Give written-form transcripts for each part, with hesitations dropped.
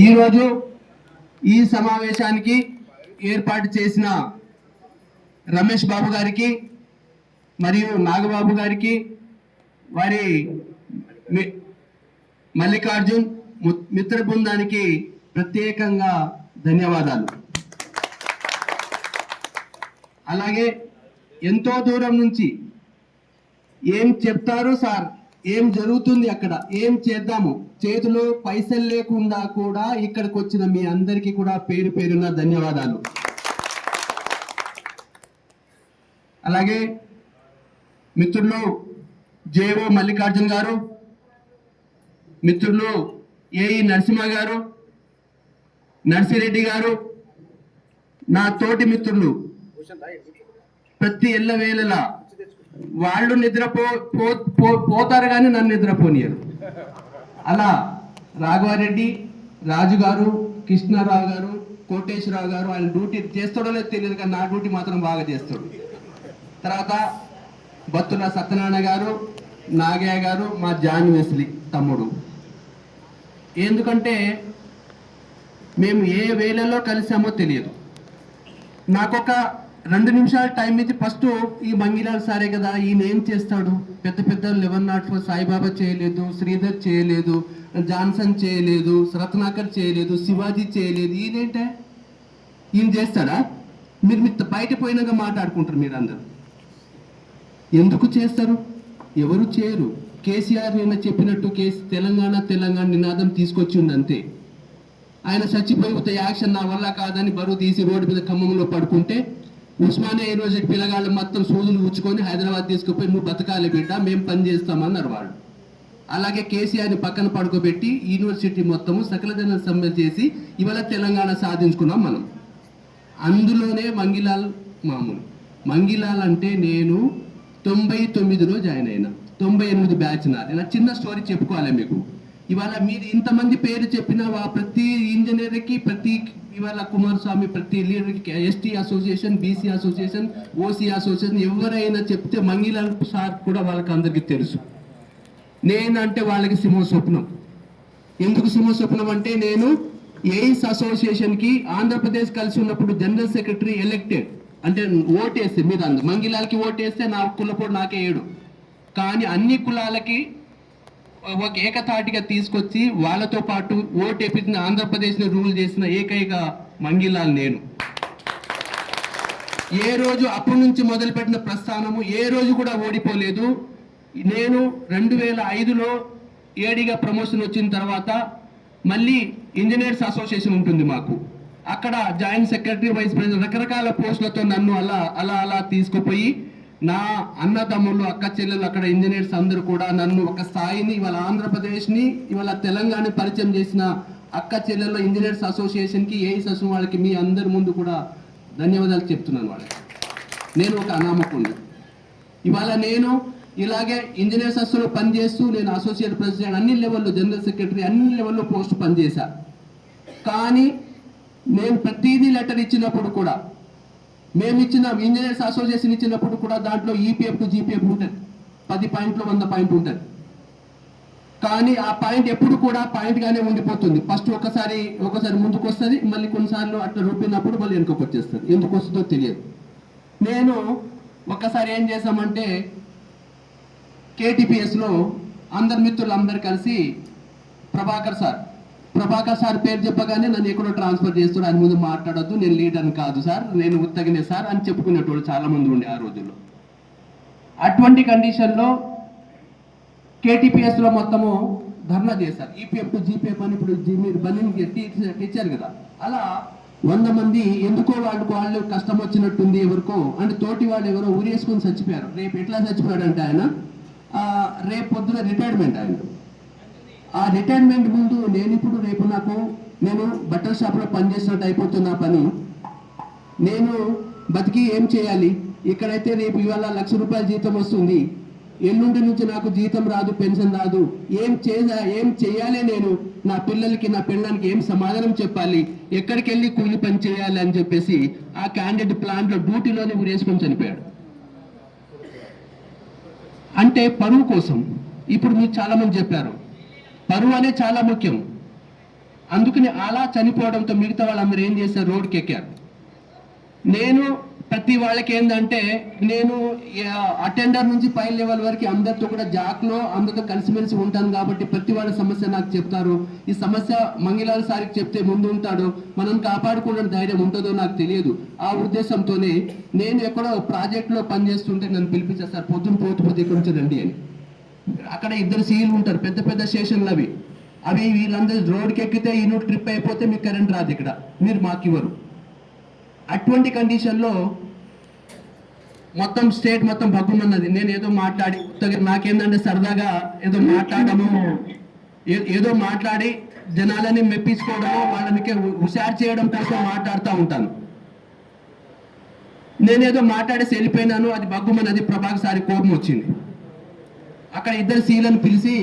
ఈరోజు ఈ సమావేశానికి ఏర్పాటు చేసిన రమేష్ బాబు గారికి మరియు నాగబాబు గారికి, వారి మల్లికార్జున్ మిత్ర బృందానికి ప్రత్యేకంగా ధన్యవాదాలు. అలాగే ఎంతో దూరం నుంచి ఏం చెప్తారు సార్, ఏం జరుగుతుంది అక్కడ, ఏం చేద్దాము, చేతిలో పైసలు లేకుండా కూడా ఇక్కడికి వచ్చిన మీ అందరికీ కూడా పేరు పేరున ధన్యవాదాలు. అలాగే మిత్రులు జేఓ మల్లికార్జున్ గారు, మిత్రులు ఏఈ నరసింహ గారు, నర్సిరెడ్డి గారు, నా తోటి మిత్రులు ప్రతి ఎల్లవేళలా వాళ్ళు పోతారు కానీ నన్ను నిద్రపోనియరు. అలా రాఘవారెడ్డి, రాజు గారు, కృష్ణారావు గారు, కోటేశ్వరరావు గారు, ఆయన డ్యూటీ చేస్తాడో లేదో తెలియదు కానీ నా డ్యూటీ మాత్రం బాగా చేస్తాడు. తర్వాత బత్తుల సత్యనారాయణ గారు, నాగయ్య గారు, మా జాన్ వెస్లీ తమ్ముడు. ఎందుకంటే మేము ఏ వేళలో కలిసామో తెలియదు. నాకొక 2 నిమిషాలు టైం ఇచ్చి ఫస్ట్ ఈ మంగిలాల్ సారే కదా, ఈయన ఏం చేస్తాడు, పెద్ద పెద్ద 1104 సాయిబాబా చేయలేదు, శ్రీధర్ చేయలేదు, జాన్సన్ చేయలేదు, రత్నాకర్ చేయలేదు, శివాజీ చేయలేదు, ఈయనేంటే ఈయన చేస్తాడా? మీరు బయట పోయినాక మాట్లాడుకుంటారు. మీరు అందరు ఎందుకు చేస్తారు? ఎవరు చేయరు. కేసీఆర్ నిన్న చెప్పినట్టు తెలంగాణ నినాదం తీసుకొచ్చింది అంతే. ఆయన చచ్చిపోయితే యాక్షన్ నా వల్ల కాదని బరువు తీసి రోడ్డు మీద ఖమ్మంలో పడుకుంటే ఉస్మానియా యూనివర్సిటీ పిల్లగాళ్ళు మొత్తం సూదులు ఉచ్చుకొని హైదరాబాద్ తీసుకుపోయి నువ్వు బతకాలి బిడ్డ, మేము పని చేస్తామన్నారు వాళ్ళు. అలాగే కేసీఆర్ని పక్కన పడుకోబెట్టి యూనివర్సిటీ మొత్తము సకల జన సమ్మె చేసి ఇవాళ తెలంగాణ సాధించుకున్నాం మనం. అందులోనే మంగిలాల్ మామూలు. మంగిలాల్ అంటే నేను 99లో జాయిన్ అయినా, 98 బ్యాచ్ నాది. నా చిన్న స్టోరీ చెప్పుకోవాలి మీకు. ఇవాళ మీరు ఇంతమంది పేరు చెప్పిన ప్రతి ఇంజనీర్కి, ప్రతి ఇవాళ కుమారస్వామి ప్రతి లీడర్కి, ST association, BC association, OC association ఎవరైనా చెప్తే మంగిలాల్ సార్ కూడా వాళ్ళకి అందరికీ తెలుసు. నేనంటే వాళ్ళకి సింహ స్వప్నం. ఎందుకు సింహ స్వప్నం అంటే నేను ఎయిస్ అసోసియేషన్కి ఆంధ్రప్రదేశ్ కలిసి ఉన్నప్పుడు జనరల్ సెక్రటరీ ఎలెక్టెడ్. అంటే ఓటేస్తే మీరు అందరు మంగిలాల్కి ఓటేస్తే నా కులపోడు నాకే 7, కానీ అన్ని కులాలకి ఒక ఏకతాటిగా తీసుకొచ్చి వాళ్ళతో పాటు ఓటేపించిన ఆంధ్రప్రదేశ్ని రూల్ చేసిన ఏకైక మంగిలాల్ నేను. ఏ రోజు అప్పటి నుంచి మొదలుపెట్టిన ప్రస్థానము ఏ రోజు కూడా ఓడిపోలేదు. నేను 2005లో ఏడీగా ప్రమోషన్ వచ్చిన తర్వాత మళ్ళీ ఇంజనీర్స్ అసోసియేషన్ ఉంటుంది మాకు. అక్కడ జాయింట్ సెక్రటరీ, వైస్ ప్రెసిడెంట్ రకరకాల పోస్టులతో నన్ను అలా తీసుకుపోయి నా అన్నదమ్ములు, అక్క చెల్లెలు, అక్కడ ఇంజనీర్స్ అందరూ కూడా నన్ను ఒక స్థాయిని, ఇవాళ ఆంధ్రప్రదేశ్ని, ఇవాళ తెలంగాణ పరిచయం చేసిన అక్క చెల్లెల్లో ఇంజనీర్స్ అసోసియేషన్కి, ఏఐస్ అసోసియేషన్ వాళ్ళకి మీ అందరి ముందు కూడా ధన్యవాదాలు చెప్తున్నాను. వాళ్ళకి నేను ఒక అనామకుడిని. ఇవాళ నేను ఇలాగే ఇంజనీర్స్ అసోసియేషన్ పనిచేస్తూ నేను అసోసియేట్ ప్రెసిడెంట్, అన్ని లెవెల్లో జనరల్ సెక్రటరీ, అన్ని లెవెల్లో పోస్ట్ పనిచేశా. కానీ నేను ప్రతిదీ లెటర్ ఇచ్చినప్పుడు కూడా, మేము ఇచ్చిన ఇంజనీర్స్ అసోసియేషన్ ఇచ్చినప్పుడు కూడా దాంట్లో ఈపీఎఫ్ టు జీపీఎఫ్ ఉంటుంది. 10 పాయింట్లు 100 పాయింట్ ఉంటుంది. కానీ ఆ పాయింట్ ఎప్పుడు కూడా పాయింట్గానే ఉండిపోతుంది. ఫస్ట్ ఒకసారి ముందుకు వస్తుంది, మళ్ళీ కొన్నిసార్లు అట్లా రూపినప్పుడు మళ్ళీ వెనుకకు వచ్చేస్తుంది. ఎందుకు వస్తుందో తెలియదు. నేను ఒకసారి ఏం చేశామంటే కేటీపీఎస్లో అందరు మిత్రులు అందరు కలిసి ప్రభాకర్ సార్ పేరు చెప్పగానే నన్ను ఎక్కడో ట్రాన్స్ఫర్ చేస్తాడు, ఆయన ముందు మాట్లాడొద్దు, నేను లీడర్ని కాదు సార్, నేను ఉత్తగినే సార్ అని చెప్పుకునేటోళ్ళు చాలా మంది ఉండే ఆ రోజుల్లో. అటువంటి కండిషన్లో కేటీపీఎస్లో మొత్తము ధర్నా చేశారు. ఈపీఎఫ్ టు జీపీఎఫ్ అని ఇప్పుడు మీరు బన్నీ టీచర్ కదా, అలా 100 మంది ఎందుకో వాళ్ళు కష్టం వచ్చినట్టుంది ఎవరికో అంటే తోటి వాళ్ళు ఎవరో ఊరేసుకొని చచ్చిపోయారు. రేపు ఎట్లా చచ్చిపోయాడు అంటే ఆయన రేపు పొద్దున రిటైర్మెంట్. ఆయన ఆ రిటైర్మెంట్ ముందు నేను బట్టల షాప్లో పనిచేసినట్టు అయిపోతున్న పని, నేను బతికి ఏం చేయాలి? ఇక్కడైతే రేపు ఇవాళ 1,00,000 రూపాయల జీతం వస్తుంది, ఎల్లుండి నుంచి నాకు జీతం రాదు, పెన్షన్ రాదు, ఏం చేయాలి? నేను నా పిల్లలకి, నా పెళ్ళానికి ఏం సమాధానం చెప్పాలి? ఎక్కడికి వెళ్ళి కూలి పని చేయాలి అని చెప్పేసి ఆ క్యాండిడేట్ ప్లాంట్లో డ్యూటీలోనే ఊరేసుకొని చనిపోయాడు. అంటే పరువు కోసం. ఇప్పుడు మీరు చాలా మంది చెప్పారు పరువు అనేది చాలా ముఖ్యం. అందుకని అలా చనిపోవడంతో మిగతా వాళ్ళందరూ ఏం చేశారు, రోడ్డుకి ఎక్కారు. నేను ప్రతి వాళ్ళకి ఏంటంటే నేను అటెండర్ నుంచి పై లెవెల్ వరకు అందరితో కూడా జాక్లో అందరితో కలిసిమెలిసి ఉంటాను కాబట్టి ప్రతి వాళ్ళ సమస్య నాకు చెప్తారు. ఈ సమస్య మంగిలాల్ సార్కి చెప్తే ముందు ఉంటాడు, మనం కాపాడుకునే ధైర్యం ఉంటుందో నాకు తెలియదు. ఆ ఉద్దేశంతోనే నేను ఎక్కడో ప్రాజెక్టులో పనిచేస్తుంటే నన్ను పిలిపించారు, సార్ పొద్దున ఇక్కడ నుంచి రండి అని. అక్కడ ఇద్దరు సీలు ఉంటారు, పెద్ద పెద్ద స్టేషన్లు అవి వీళ్ళందరూ రోడ్డుకి ఎక్కితే యూనిట్ ట్రిప్ అయిపోతే మీకు కరెంట్ రాదు, ఇక్కడ మీరు మాకు ఇవ్వరు. అటువంటి కండిషన్లో మొత్తం స్టేట్ మొత్తం బగ్గుమన్నది. నేను ఏదో మాట్లాడి నాకేందంటే సరదాగా ఏదో మాట్లాడి జనాలని మెప్పించుకోవడము, వాళ్ళని హుషారు చేయడం కోసం మాట్లాడుతూ ఉంటాను. నేనేదో మాట్లాడేసి వెళ్ళిపోయినాను, అది బగ్గుమన్నది. ప్రభాకర్ సారి కోపం వచ్చింది. అక్కడ ఇద్దరు సీలను పిలిచి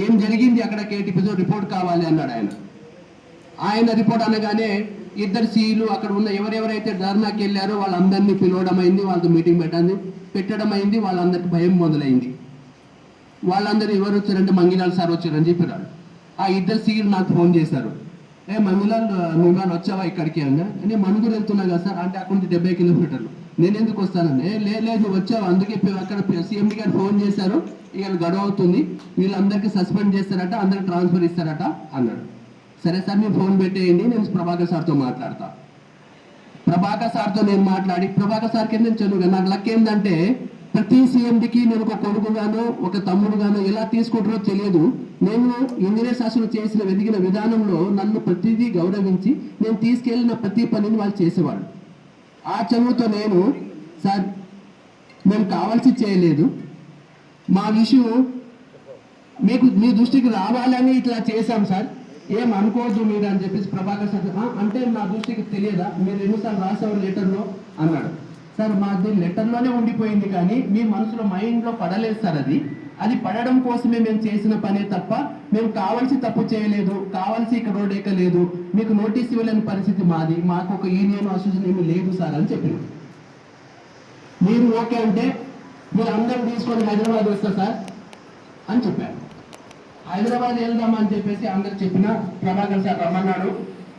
ఏం జరిగింది అక్కడ కేటీపీతో రిపోర్ట్ కావాలి అన్నాడు ఆయన రిపోర్ట్ అనగానే ఇద్దరు సీలు అక్కడ ఉన్న ఎవరెవరైతే ధర్నాకి వెళ్ళారో వాళ్ళందరినీ పిలవడం అయింది, వాళ్ళతో మీటింగ్ పెట్టడం అయింది. వాళ్ళందరికీ భయం మొదలైంది. వాళ్ళందరూ ఎవరు వచ్చారంటే మంగిలాల్ సార్ వచ్చారని చెప్పారు. ఆ ఇద్దరు సీలు నాకు ఫోన్ చేశారు, మంగిలాల్ నువ్వు కానీ వచ్చావా ఇక్కడికి అన్నా. నేను మనుగురు వెళ్తున్నా కదా సార్ అంటే అక్కడ నుంచి 70 కిలోమీటర్లు. నేను ఎందుకు వస్తానండి, లేదు నువ్వు వచ్చావు అందుకే అక్కడ సీఎండి గారు ఫోన్ చేశారు, ఇవాళ గొడవ అవుతుంది, వీళ్ళందరికీ సస్పెండ్ చేస్తారట, అందరికి ట్రాన్స్ఫర్ ఇస్తారట అన్నాడు. సరే సార్ మీరు ఫోన్ పెట్టేయండి, నేను ప్రభాకర్ సార్తో మాట్లాడతా. ప్రభాకర్ సార్తో నేను మాట్లాడి ప్రభాకర్ సార్కి ఏంటంటే చదువుగా నాకు లక్ ఏంటంటే ప్రతి సీఎండికి నేను ఒక కొడుకుగాను ఒక తమ్ముడుగాను ఎలా తీసుకుంటారో తెలియదు. నేను ఇంజనీర్స్ అసలు చేసిన వెదిగిన విధానంలో నన్ను ప్రతిదీ గౌరవించి నేను తీసుకెళ్ళిన ప్రతి పనిని వాళ్ళు చేసేవాళ్ళు. ఆ చదువుతో నేను సార్ మేము కావాల్సి చేయలేదు, మా విషయం మీ దృష్టికి రావాలని ఇట్లా చేశాం సార్, ఏం అనుకోవద్దు మీరు అని చెప్పేసి ప్రభాకర్ సార్ అంటే నా దృష్టికి తెలియదా, మీరు ఎన్నిసార్లు రాసేవారు లెటర్లో అన్నాడు. సార్ మాది లెటర్లోనే ఉండిపోయింది కానీ మీ మనసులో మైండ్లో పడలేదు సార్, అది పడడం కోసమే మేము చేసిన పనే తప్ప మేము కావాల్సి తప్పు చేయలేదు, కావాల్సి ఇక్కడ రోడ్ ఎక్కలేదు, మీకు నోటీస్ ఇవ్వలేని పరిస్థితి మాది, మాకు ఒక యూనియన్ అసోసియేషన్ ఏమి లేదు సార్ అని చెప్పారు. మీరు ఓకే అంటే మీరు అందరూ తీసుకొని హైదరాబాద్ వస్తా సార్ అని చెప్పారు. హైదరాబాద్ వెళ్దామని చెప్పేసి అందరు చెప్పిన ప్రభాకర్ సార్ రమ్మన్నాడు,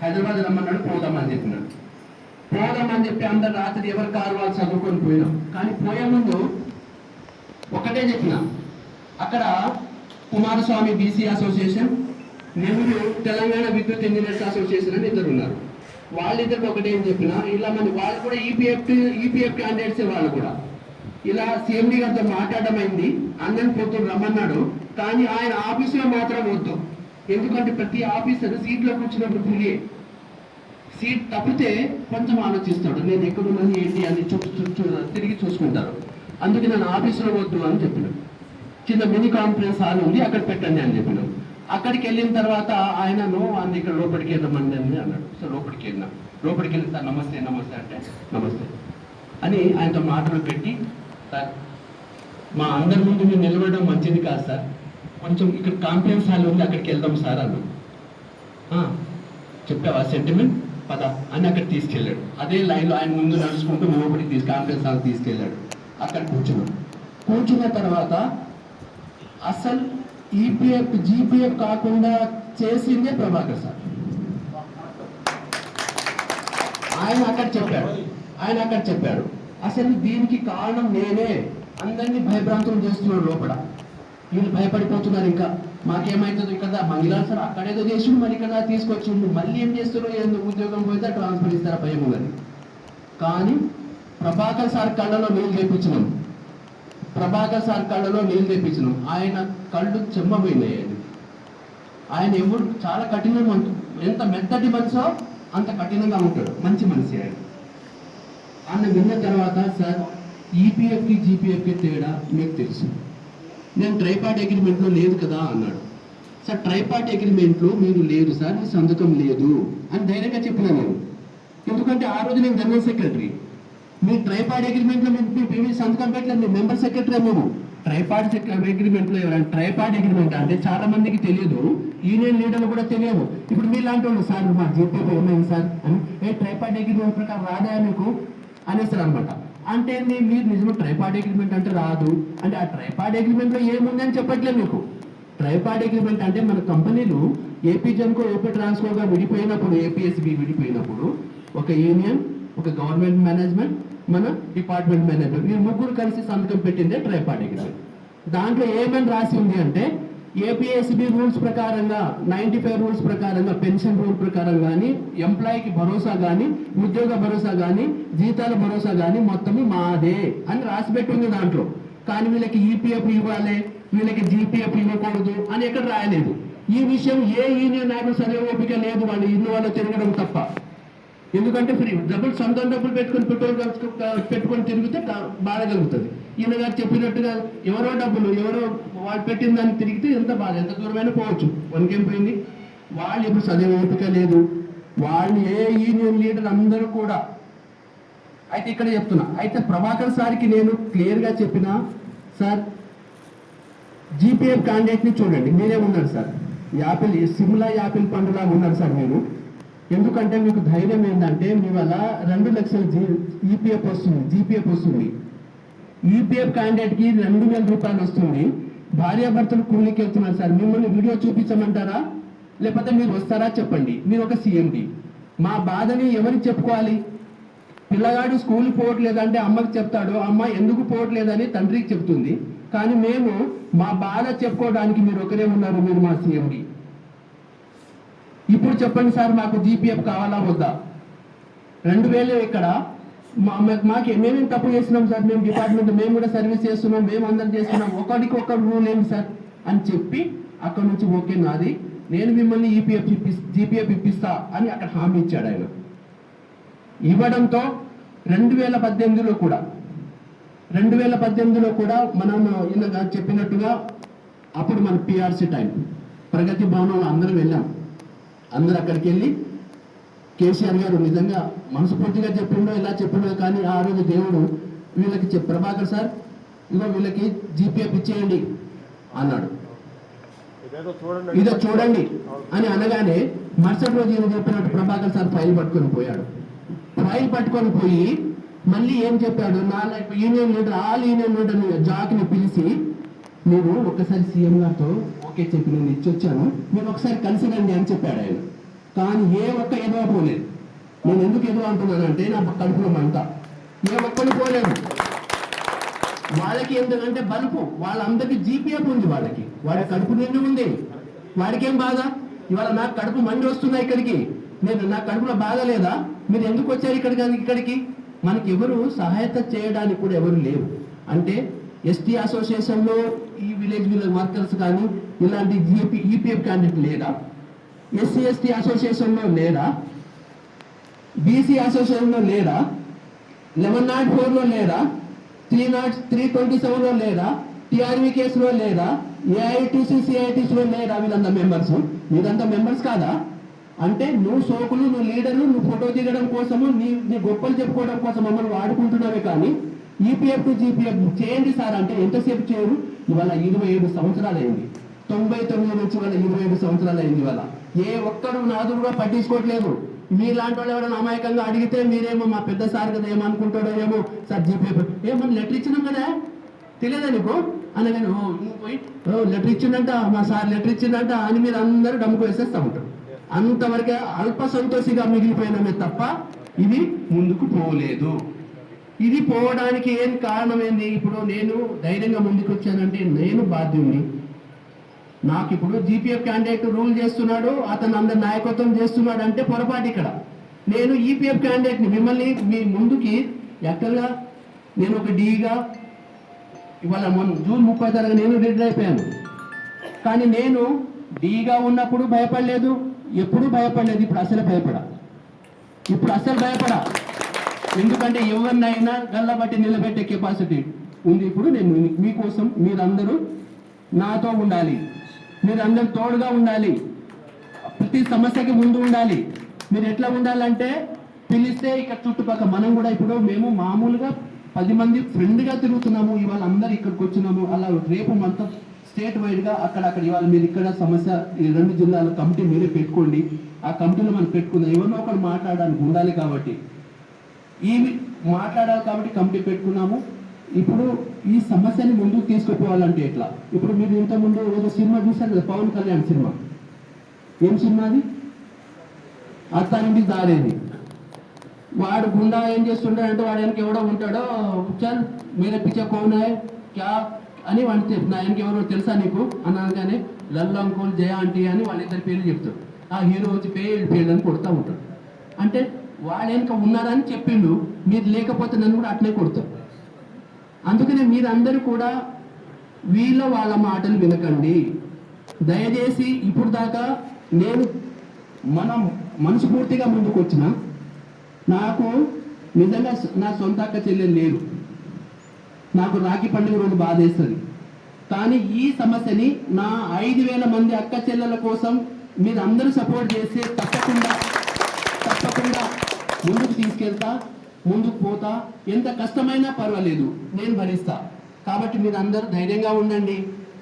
హైదరాబాద్ రమ్మన్నాడు, పోదామని చెప్పినాడు. పోదామని చెప్పి అందరు రాత్రి ఎవరి కారు వాళ్ళు చదువుకొని పోయినాం. కానీ పోయే ముందు ఒకటే చెప్పిన, అక్కడ కుమారస్వామి బీసీ అసోసియేషన్, నెహ్రూ తెలంగాణ విద్యుత్ ఇంజనీర్స్ అసోసియేషన్ అని ఇద్దరు ఉన్నారు. వాళ్ళిద్దరికి ఒకటే ఏం చెప్పిన, ఇలా మంది వాళ్ళు కూడా ఈపీఎఫ్ క్యాండిడేట్సే వాళ్ళు కూడా. ఇలా సీఎండీ గారితో మాట్లాడడం అయింది, అందరిని పొద్దున రమ్మన్నాడు. కానీ ఆయన ఆఫీసులో మాత్రం వద్దు, ఎందుకంటే ప్రతి ఆఫీసర్ సీట్లో కూర్చున్నప్పుడు తిరిగి సీట్ తప్పితే కొంచెం ఆలోచిస్తాడు, నేను ఎక్కడున్నాను ఏంటి అని తిరిగి చూసుకుంటారు. అందుకే నేను ఆఫీసులో వద్దు అని చెప్పినాను. చిన్న మినీ కాన్ఫరెన్స్ హాల్ ఉంది, అక్కడ పెట్టండి అని చెప్పినాం. అక్కడికి వెళ్ళిన తర్వాత ఆయనను ఇక్కడ లోపలికి వెళ్ళమండి అని అన్నాడు. సో లోపలికి వెళ్ళినాం. లోపలికి వెళ్ళి సార్ నమస్తే అంటే నమస్తే అని ఆయనతో మాటలు పెట్టి, సార్ మా అందరి ముందు మీరు నిలబడడం మంచిది కాదు సార్, కొంచెం ఇక్కడ కాన్ఫరెన్స్ హాల్ ఉంది అక్కడికి వెళ్దాం సార్ అన్నాడు. చెప్పావా సెంటిమెంట్ పద అని అక్కడ తీసుకెళ్ళాడు. అదే లైన్లో ఆయన ముందు నడుచుకుంటూ లోపలికి కాన్ఫరెన్స్ హాల్ తీసుకెళ్ళాడు. అక్కడ కూర్చున్న తర్వాత అసలు ఈపీఎఫ్ జీపీఎఫ్ కాకుండా చేసిందే ప్రభాకర్ సార్. ఆయన అక్కడ చెప్పాడు అసలు దీనికి కారణం నేనే, అందరినీ భయభ్రాంతులు చేస్తున్నాడు లోపల. వీళ్ళు భయపడిపోతున్నారు, ఇంకా మాకేమైతుందో కదా, మంగిలాల్ సార్ అక్కడేదో చేసి మరి ఇక్కడ తీసుకొచ్చిండు, మళ్ళీ ఏం చేస్తారో ఏందో, ఉద్యోగం పోతే ట్రాన్స్ఫర్ ఇస్తారా భయము అని. కానీ ప్రభాకర్ సార్ కళ్ళలో నీళ్ళు తెప్పించినాం, ఆయన కళ్ళు చెమ్మపోయినాయి. ఆయన ఎవరు చాలా కఠినంగా ఉంటుంది, ఎంత మెత్తటి మనసో అంత కఠినంగా ఉంటాడు, మంచి మనిషి ఆయన. ఆయన విన్న తర్వాత సార్ ఈపీఎఫ్కి జీపీఎఫ్కి తేడా మీకు తెలుసు, నేను ట్రైపార్టీ అగ్రిమెంట్లో లేదు కదా అన్నాడు. సార్ ట్రైపార్టీ అగ్రిమెంట్లో మీరు లేదు సార్, మీ సంతకం లేదు అని ధైర్యంగా చెప్పినా నేను. ఎందుకంటే ఆ రోజు నేను జనరల్ సెక్రటరీ, మీ ట్రైపార్టీ అగ్రిమెంట్లో మీ సంతకం పెట్టలేదు, మీ మెంబర్ సెక్రటరీ. మేము ట్రైపార్టీ అగ్రిమెంట్లో ఎవరైనా ట్రైపార్టీ అగ్రిమెంట్ అంటే చాలా మందికి తెలియదు, యూనియన్ లీడర్లు కూడా తెలియదు. ఇప్పుడు మీలాంటి వాళ్ళు సార్ మా జీపీఎఫ్ ఏమైంది సార్ అని ట్రైపార్టీ అగ్రిమెంట్ ప్రకారం రాదా మీకు అనేసారు అనమాట. అంటే మీరు నిజంగా ట్రైపార్టీ అగ్రిమెంట్ అంటే రాదు అంటే ఆ ట్రైపార్టీ అగ్రిమెంట్లో ఏముంది అని చెప్పట్లేదు మీకు. ట్రైపార్టీ అగ్రిమెంట్ అంటే మన కంపెనీలు ఏపీ జెన్కో ఏపీ ట్రాన్స్కోగా విడిపోయినప్పుడు, ఏపీఎస్బి విడిపోయినప్పుడు ఒక యూనియన్, ఒక గవర్నమెంట్ మేనేజ్మెంట్, మన డిపార్ట్మెంట్ మేనేజ్మెంట్, మీరు ముగ్గురు కలిసి సంతకం పెట్టిందే ట్రైపార్టీ అగ్రిమెంట్. దాంట్లో ఏమని రాసి ఉంది అంటే ఏపీఎస్బి రూల్స్ ప్రకారంగా 95 రూల్స్ ప్రకారంగా, పెన్షన్ రూల్ ప్రకారం కానీ, ఎంప్లాయీకి భరోసా కానీ, ఉద్యోగ భరోసా కానీ, జీతాల భరోసా కానీ మొత్తము మాదే అని రాసి పెట్టింది దాంట్లో. కానీ వీళ్ళకి ఈపీఎఫ్ ఇవ్వాలి, వీళ్ళకి జీపీఎఫ్ ఇవ్వకూడదు అని ఎక్కడ రాయలేదు. ఈ విషయం ఏ యూనియన్ నాయకులు సరే ఓపిక లేదు, వాళ్ళు ఇల్లు వాళ్ళు తిరగడం తప్ప. ఎందుకంటే ఫ్రీ సొంత డబ్బులు పెట్టుకొని పెట్టుకొని తిరిగితే బాధ కలుగుతుంది. ఈయన గారు చెప్పినట్టుగా ఎవరో డబ్బులు ఎవరో వాళ్ళు పెట్టిన దాన్ని తిరిగితే ఎంత బాధ, ఎంత దూరమైనా పోవచ్చు. మనకేం పోయింది, వాళ్ళు ఎప్పుడు చదివే ఓపిక లేదు. వాళ్ళు ఏ యూనియన్ లీడర్ అందరూ కూడా. అయితే ఇక్కడ చెప్తున్నా, అయితే ప్రభాకర్ సార్కి నేను క్లియర్గా చెప్పిన, సార్ జీపీఎఫ్ క్యాండిడేట్ని చూడండి, మీరే ఉన్నారు సార్, యాపిల్ సిమ్లా యాపిల్ పండులా ఉన్నారు సార్ మీరు. ఎందుకంటే మీకు ధైర్యం ఏంటంటే మీ వల్ల 2 లక్షల ఈపీఎఫ్ వస్తుంది, జీపీఎఫ్ వస్తుంది. ఈపీఎఫ్ క్యాండిడేట్కి 2,000 రూపాయలు వస్తుంది. భార్యాభర్తలు కూలీకి వెళ్తున్నారు సార్, మిమ్మల్ని వీడియో చూపించమంటారా లేకపోతే మీరు వస్తారా చెప్పండి. మీరు ఒక సీఎండి, మా బాధని ఎవరికి చెప్పుకోవాలి? పిల్లగాడు స్కూల్ పోవట్లేదంటే అమ్మకి చెప్తాడు, అమ్మ ఎందుకు పోవట్లేదని తండ్రికి చెప్తుంది. కానీ మేము మా బాధ చెప్పుకోవడానికి మీరు ఒకరే ఉన్నారు, మీరు మా సీఎండి. ఇప్పుడు చెప్పండి సార్, మాకు జీపీఎఫ్ కావాలా వద్దా? 2000 ఇక్కడ మాకు మేమేం తప్పు చేస్తున్నాం సార్, మేము డిపార్ట్మెంట్ మేము కూడా సర్వీస్ చేస్తున్నాం, మేము అందరం చేస్తున్నాం, ఒకరికి ఒకరు రూల్ ఏంటి సార్ అని చెప్పి అక్కడ నుంచి ఓకే నాది, నేను మిమ్మల్ని జీపీఎఫ్ ఇప్పిస్తా అని అక్కడ హామీ ఇచ్చాడు ఆయన. ఇవ్వడంతో 2018లో కూడా మనం చెప్పినట్టుగా అప్పుడు మన పిఆర్సీ టైం ప్రగతి భవనంలో అందరం వెళ్ళాం. అందరూ అక్కడికి వెళ్ళి కేసీఆర్ గారు నిజంగా మనస్ఫూర్తిగా చెప్పిండో ఇలా చెప్పిండో కానీ ఆ రోజు దేవుడు వీళ్ళకి ప్రభాకర్ సార్ ఇగో వీళ్ళకి జీపీఎఫ్ ఇచ్చేయండి అన్నాడు. ఇదో చూడండి అని అనగానే మరుసటి రోజు ఈయన చెప్పినట్టు ప్రభాకర్ సార్ ఫైల్ పట్టుకొని పోయాడు. ఫైల్ పట్టుకొని పోయి మళ్ళీ ఏం చెప్పాడు, union leader all union leader జాక్ని పిలిచి నేను ఒకసారి సీఎం గారితో ఓకే చెప్పి నేను ఇచ్చొచ్చాను, మీరు ఒకసారి కలిసి రండి అని చెప్పాడు ఆయన. కానీ ఏ ఒక్క ఎదువ పోలేదు. నేను ఎందుకు ఎదువ అంటున్నానంటే నా కడుపులో మంట, ఏ ఒక్కరు పోలేదు. వాళ్ళకి ఎందుకంటే బలుపు, వాళ్ళందరికీ జీపీఎఫ్ ఉంది, వాళ్ళ కడుపు నిండి ఉంది, వాడికి ఏం బాధ? ఇవాళ నాకు కడుపు మండి వస్తున్నాయి ఇక్కడికి, నా కడుపులో బాధ లేదా? మీరు ఎందుకు వచ్చారు ఇక్కడికి? మనకి ఎవరు సహాయత చేయడానికి కూడా ఎవరు లేవు. అంటే ఎస్టీ అసోసియేషన్లో ఈ విలేజ్ వర్కర్స్ కానీ ఇలాంటి ఈపీఎఫ్ క్యాండిడేట్ లేదా? ఎస్సీ ఎస్టీ అసోసియేషన్లో లేదా? బీసీ అసోసియేషన్లో లేదా? 1104లో లేదా? 327లో లేదా? టీఆర్వీ కేసులో లేదా? ఏఐటీసీ సిఐటీసీలో లేదా? వీళ్ళంతా మెంబర్స్, మీరంతా మెంబర్స్ కాదా? అంటే నువ్వు సోకులు, నువ్వు లీడరు, నువ్వు ఫోటో దిగడం కోసము, నీ గొప్పలు చెప్పుకోవడం కోసం మమ్మల్ని వాడుకుంటున్నావే కానీ ఈపీఎఫ్ టు జీపీఎఫ్ చేయండి సార్ అంటే ఎంతసేపు చేయరు? ఇవాళ 27 సంవత్సరాలు అయింది, 99 నుంచి ఇవాళ 27 సంవత్సరాలు అయింది. ఇవాళ ఏ ఒక్కడు నాదుడుగా పట్టించుకోవట్లేదు. మీలాంటి వాళ్ళు ఎవరైనా అమాయకంగా అడిగితే మీరేమో మా పెద్ద సార్ కదా ఏమనుకుంటాడో ఏమో, సార్ జీపీఎఫ్ ఏమన్నా లెటర్ ఇచ్చినాం కదా తెలియదా నీకు అనగానే పోయి లెటర్ ఇచ్చిందంట, మా సార్ లెటర్ ఇచ్చిందంట అని మీరు అందరూ డమ్ముకు వేసేస్తూ ఉంటారు. అంతవరకే అల్ప సంతోషిగా మిగిలిపోయినమే తప్ప ఇది ముందుకు పోలేదు. ఇది పోవడానికి ఏం కారణం ఏంది? ఇప్పుడు నేను ధైర్యంగా ముందుకు వచ్చానంటే నేను బాధ్యుడిని. నాకు ఇప్పుడు జీపీఎఫ్ క్యాండిడేట్ రూల్ చేస్తున్నాడు, అతను అందరు నాయకత్వం చేస్తున్నాడు అంటే పొరపాటు. ఇక్కడ నేను ఈపీఎఫ్ క్యాండిడేట్ని మిమ్మల్ని మీ ముందుకి యాక్చువల్గా నేను ఒక డీగా ఇవాళ జూన్ 30 తారీఖు నేను రిటైర్ అయిపోయాను. కానీ నేను డీగా ఉన్నప్పుడు భయపడలేదు, ఎప్పుడూ భయపడలేదు. ఇప్పుడు అసలు భయపడా. ఎందుకంటే ఎవరినైనా గల్లబట్టి నిలబెట్టే కెపాసిటీ ఉంది. ఇప్పుడు నేను మీకోసం మీరందరూ నాతో ఉండాలి, మీరందరూ తోడుగా ఉండాలి, ప్రతి సమస్యకి ముందు ఉండాలి. మీరు ఎట్లా ఉండాలంటే పిలిస్తే ఇక్కడ చుట్టుపక్కల మనం కూడా ఇప్పుడు మేము మామూలుగా 10 మంది ఫ్రెండ్గా తిరుగుతున్నాము, ఇవాళ అందరు ఇక్కడికి వచ్చినాము. అలా రేపు మొత్తం స్టేట్ వైడ్గా అక్కడక్కడ ఇవాళ మీరు ఇక్కడ సమస్య ఈ 2 జిల్లాల కమిటీ మీరే పెట్టుకోండి, ఆ కమిటీలో మనం పెట్టుకుందాం. ఎవరినో ఒకరు మాట్లాడడానికి ఉండాలి కాబట్టి కమిటీ పెట్టుకున్నాము. ఇప్పుడు ఈ సమస్యని ముందుకు తీసుకుపోవాలంటే ఎట్లా? ఇప్పుడు మీరు ఇంతకుముందు ఏదో సినిమా చూశారు కదా, పవన్ కళ్యాణ్ సినిమా. ఏం సినిమా అది? అత్తారింటికి దారేది. వాడు గుండా ఏం చేస్తుంటాడంటే వాడు వెనక ఎవడో ఉంటాడో, చల్ మీరే పిచ్చే కోనాయ్ క్యా అని వాడిని నా వెనక ఎవరో తెలుసా నీకు అనగానే లల్లు అంకుల్ జయ ఆంటీ అని వాళ్ళిద్దరి పేర్లు చెప్తాడు. ఆ హీరో వచ్చి పేర్లు అని కొడుతూ ఉంటాడు. అంటే వాడు వెనక ఉన్నారని చెప్పిండు, మీరు లేకపోతే నన్ను కూడా అట్లే కొడతారు. అందుకనే మీరందరూ కూడా వీళ్ళ వాళ్ళ మాటలు వినకండి దయచేసి. ఇప్పుడు దాకా నేను మనం మనస్ఫూర్తిగా ముందుకు వచ్చిన, నాకు నిజంగా నా సొంత అక్క చెల్లెలు లేరు, నాకు రాఖీ పండుగ రోజు బాధేస్తుంది. కానీ ఈ సమస్యని నా 5,000 మంది అక్క చెల్లెల కోసం మీరు అందరూ సపోర్ట్ చేస్తే తప్పకుండా ముందుకు తీసుకెళ్తా, ముందుకు పోతా. ఎంత కష్టమైనా పర్వాలేదు, నేను భరిస్తా. కాబట్టి మీరు అందరూ ధైర్యంగా ఉండండి,